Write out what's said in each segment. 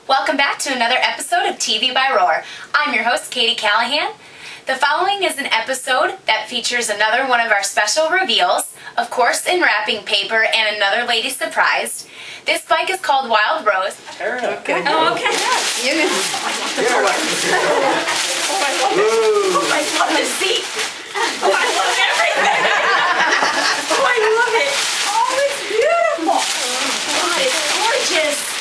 Welcome back to another episode of TV by Roar. I'm your host, Kati Callahan. The following is an episode that features another one of our special reveals, of course in wrapping paper and another lady surprised. This bike is called Wild Rose. Okay. Oh, okay. Oh, I love the seat. Oh, I love everything. Oh, I love it. Oh, it's beautiful. God, it's gorgeous.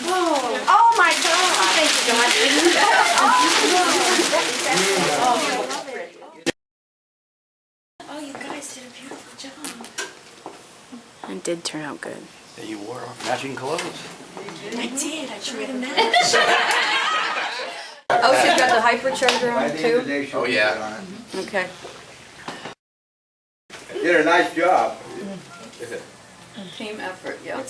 Oh my God. Thank you so much. Oh, you guys did a beautiful job. It did turn out good. And you wore matching clothes. I did. I tried them out. Oh, she's got the hypercharger on it too? Oh, yeah. Okay. Did a nice job. Team effort, yeah.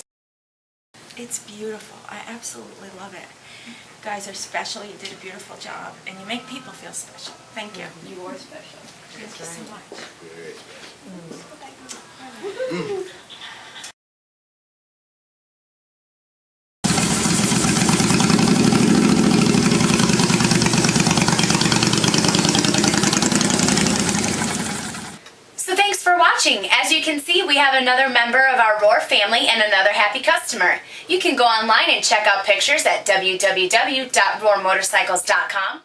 It's beautiful. I absolutely love it. You guys are special. You did a beautiful job. And you make people feel special. Thank you. You are special. Thank you so much. So thanks for watching. As you can see, we have another member of our Roar family and another happy customer. You can go online and check out pictures at www.roarmotorcycles.com.